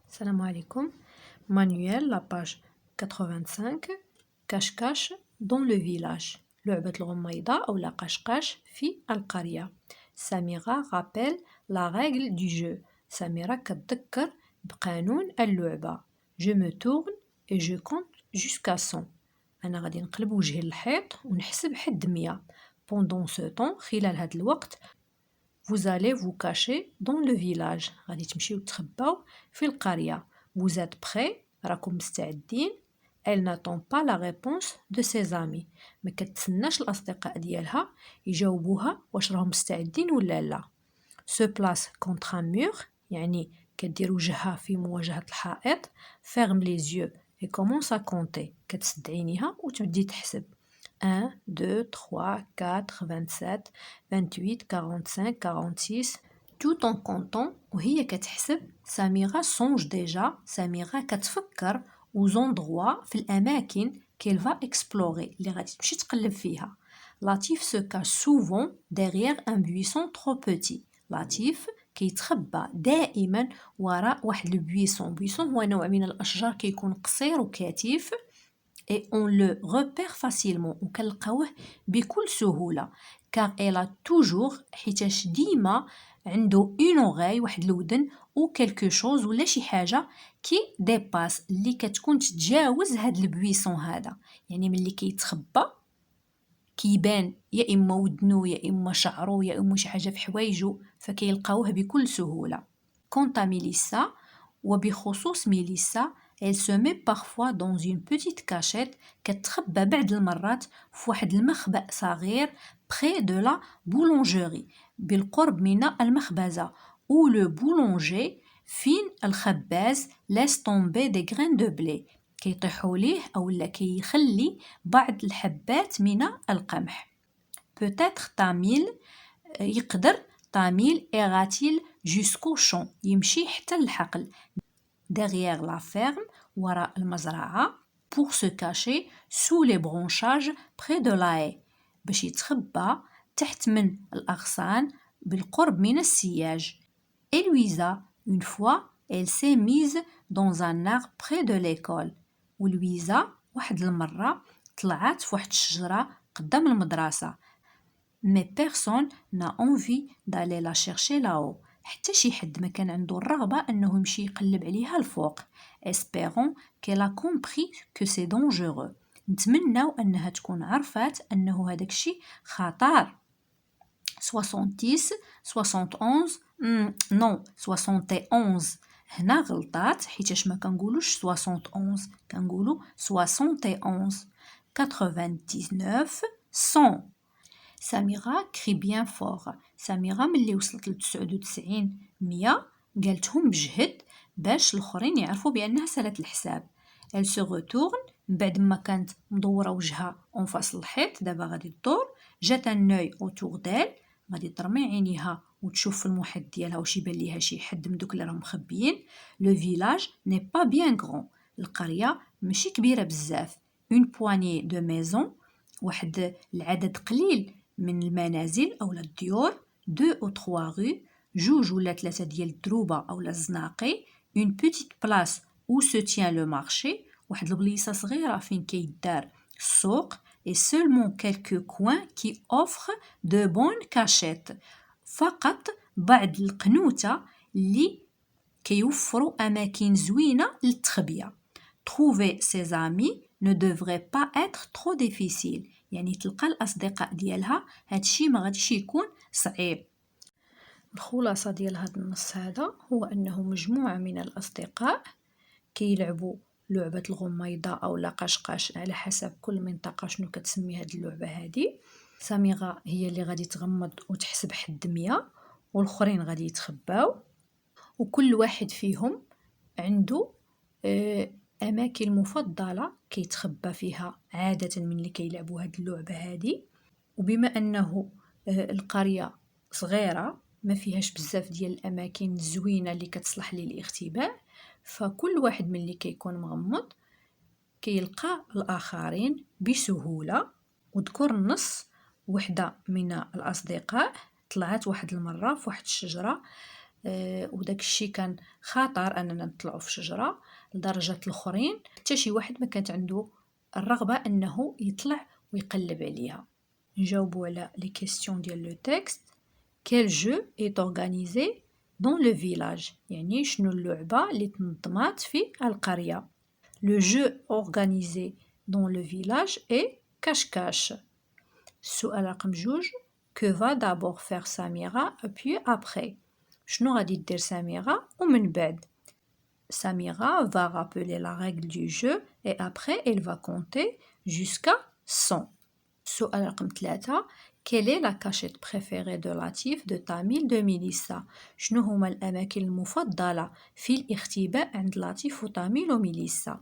السلام عليكم. مانويل لا باج 85 كاش دون لو فيلاج. لعبة الغميضة أو لا قشقاش في القرية. سميرة رابيل لا رègle du jeu. سميرة كتذكر بقانون اللعبة. Je me tourne et je compte jusqu'à 100. أنا غادي نقلب وجهي للحيط ونحسب حد 100. Pendant ce temps خلال هذا الوقت vous allez vous cacher dans le village. غادي تمشيو تخباو في القرية. Vous êtes prêts؟ راكم مستعدين؟ Elle n'attend pas la réponse de ses amis. ما كتسناش الأصدقاء ديالها يجاوبوها واش راهم مستعدين ولا لا. Se place contre un mur يعني كدير وجهها في مواجهة الحائط. Ferme les yeux et commence à compter. كتسد عينيها وتبدي تحسب. 1, 2, 3, 4, 27, 28, 45, 46 tout en comptant وهي كتحسب. سميرة songe déjà. سميرة كتفكر aux endroits في الأماكن qu'elle va explorer اللي غادي تمشي تقلب فيها. لطيف se cache souvent derrière un buisson trop petit. لطيف كيتخبى دائما وراء واحد البويسون. بويسون هو نوع من الأشجار كيكون قصير وكثيف et on le repère facilement وكنلقاوه بكل سهولة car elle a toujours حيتاش ديما عنده une oreille واحد الودن ou quelque chose ولا شي حاجة كي dépasse اللي كتكون تتجاوز هاد البويسون هذا. يعني ملي كيتخبى كيبان يا إما ودنو يا إما شعرو يا إما شي حاجة في حوايجو فكيلقاوه بكل سهولة. Quant à Mélissa وبخصوص ميليسا elle se met parfois dans une petite cachette كتخبى بعض المرات في واحد المخبأ صغير près de la boulangerie بالقرب من المخبزة où le boulanger فين الخباز laisse tomber des grains de blé كيطيحوا ليه أو لا كيخلي بعض الحبات من القمح. peut-être Tamil يقدر تاميل ira-t-il jusqu'au champ يمشي حتى الحقل derrière la ferme وراء المزرعة pour se cacher sous les branchages près de la haie باش يتخبى تحت من الأغصان بالقرب من السياج. Et Louisa, une fois, elle s'est mise dans un arbre près de l'école. ولويزا واحد المرة طلعت في واحد الشجرة قدام المدرسة. Mais personne n'a envie d'aller la chercher là-haut. حتى شي حد ما كان عنده الرغبة أنه يمشي يقلب عليها الفوق. Espérons qu'elle a compris que c'est dangereux. نتمناو أنها تكون عرفات أنه هذاك الشي خطر. 70, 71, non 71. هنا غلطات حيتاش ما كنقولوش 71 كنقولو 71. 99, 100. سميرة كري بيان فور. سميرة ملي وصلت ل 99 100 قالتهم بجهد باش الاخرين يعرفوا بانها سالت الحساب. elle se retourne بعد ما كانت مدوره وجهها اون فاس الحيط دابا غادي تدور. جات un œil autour d'elle غادي ترمي عينيها وتشوف في المحيط ديالها واش يبان ليها شي حد من دوك اللي راهم مخبيين. لو فيلاج ني با بيان غران. القريه ماشي كبيره بزاف. une poignée de maisons واحد العدد قليل من المنازل أو الديور. 2 أو 3 رue جوج ولا 3 ديال الدروبة أو الزناقي. une petite place où se tient le marché واحد البليصة صغيرة فين كيدار السوق. et seulement quelques coins qui offrent de bonnes cachettes. فقط بعض القنوتة اللي كيوفروا أماكن زوينة للتخبية. trouver ses amis ne devrait pas être trop difficile. يعني تلقى الأصدقاء ديالها هادشي ما غاديش يكون صعيب. الخلاصة ديال هاد النص هذا هو أنه مجموعة من الأصدقاء كيلعبوا لعبة الغميضة أو لا قشقاش على حسب كل منطقة شنو كتسمي هاد اللعبة هادي. سميرة هي اللي غادي تغمض وتحسب حد 100 والآخرين غادي يتخباو وكل واحد فيهم عنده أماكن مفضلة كيتخبى فيها عادة من اللي كيلعبوا هاد اللعبة هادي. وبما أنه القرية صغيرة ما فيهاش بزاف ديال الأماكن الزوينة اللي كتصلح للاختباء فكل واحد من اللي كيكون مغمض كيلقى الآخرين بسهولة. وذكر النص وحدة من الأصدقاء طلعت واحد المرة في واحد الشجرة وداك الشيء كان خطر أننا نطلعوا في شجرة لدرجة الآخرين حتى شي واحد ما كانت عنده الرغبة أنه يطلع ويقلب عليها. نجاوبوا على لي كيستيون ديال لو تكست. Quel jeu est organisé dans le village؟ يعني شنو اللعبة اللي تنظمات في القرية. Le jeu organisé dans le village est cache-cache. السؤال رقم 2. Que va d'abord faire Samira puis après؟ شنو غادي دير سميرة ومن بعد؟ Samira va rappeler la règle du jeu et après elle va compter jusqu'à 100. السؤال رقم 3. Quelle est la cachette préférée de Latif, de Tamil, de Melissa؟ شنو هما الأماكن المفضلة في الاختباء عند لطيف وتاميل وميليسا؟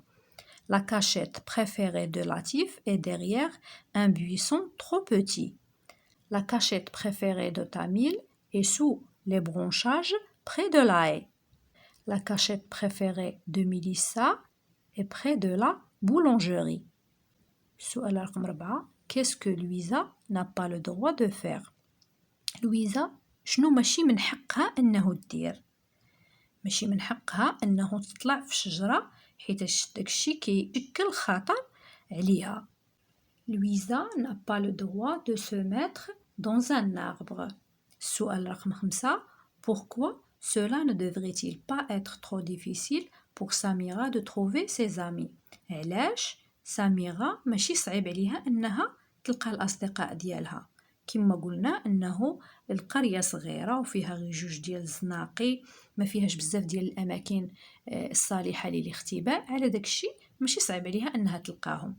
La cachette préférée de Latif est derrière un buisson trop petit. La cachette préférée de Tamil est sous les branchages près de la haie. La cachette préférée de Melissa est près de la boulangerie. السؤال رقم 4. Qu'est-ce que Louisa n'a pas le droit de faire؟ لويزا شنو ماشي من حقها أنه دير؟ ماشي من حقها أنه تطلع في الشجرة حيتاش داكشي كيشكل خطر عليها. Louisa n'a pas le droit de se mettre dans un arbre. السؤال رقم 5. Pourquoi cela ne devrait-il pas être trop difficile pour Samira de trouver ses amis؟ علاش سميرة ماشي صعيب عليها أنها تلقى الأصدقاء ديالها؟ كما قلنا أنه القرية صغيرة وفيها غير 2 ديال الزناقي، ما فيهاش بزاف ديال الأماكن الصالحة للاختباء، على داكشي ماشي صعيب عليها أنها تلقاهم.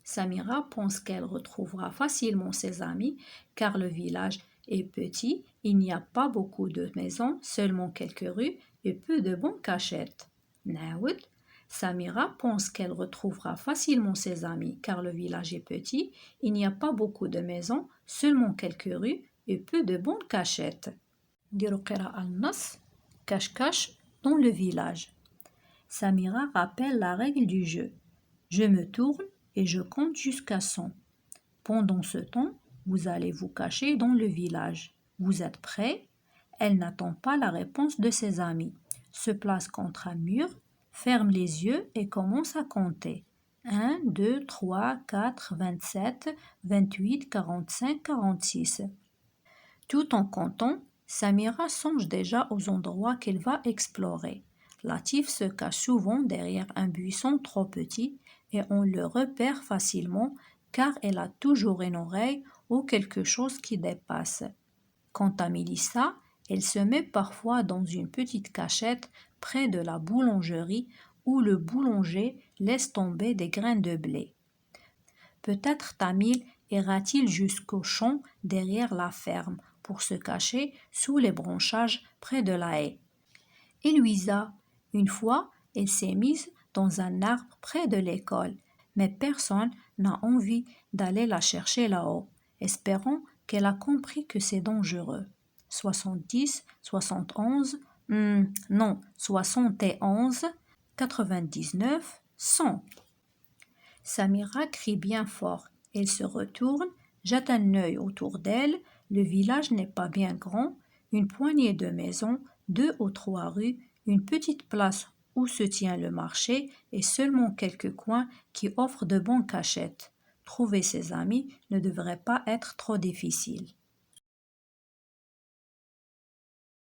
Samira pense qu'elle retrouvera facilement ses amis car le village est petit, il n'y a pas beaucoup de maisons, seulement quelques rues et peu de bonnes cachettes. نعاود. Samira pense qu'elle retrouvera facilement ses amis car le village est petit, il n'y a pas beaucoup de maisons, seulement quelques rues et peu de bonnes cachettes. نديرو قراءة النص. Cache-cache dans le village. Samira rappelle la règle du jeu. Je me tourne et je compte jusqu'à 100. Pendant ce temps, vous allez vous cacher dans le village. Vous êtes prêts? Elle n'attend pas la réponse de ses amis. Se place contre un mur, ferme les yeux et commence à compter. 1, 2, 3, 4, 27, 28, 45, 46. Tout en comptant, Samira songe déjà aux endroits qu'elle va explorer. Latif se cache souvent derrière un buisson trop petit et on le repère facilement car elle a toujours une oreille ou quelque chose qui dépasse. Quant à Melissa, elle se met parfois dans une petite cachette près de la boulangerie où le boulanger laisse tomber des grains de blé. Peut-être Tamil ira-t-il jusqu'au champ derrière la ferme pour se cacher sous les branchages près de la haie. Et Louisa, une fois, elle s'est mise dans un arbre près de l'école, mais personne n'a envie d'aller la chercher là-haut, espérant qu'elle a compris que c'est dangereux. 70, 71, non, 71, 99, 100. Samira crie bien fort. Elle se retourne, jette un œil autour d'elle. Le village n'est pas bien grand. Une poignée de maisons, 2 ou 3 rues, une petite place où se tient le marché et seulement quelques coins qui offrent de bonnes cachettes. Trouver ses amis ne devrait pas être trop difficile.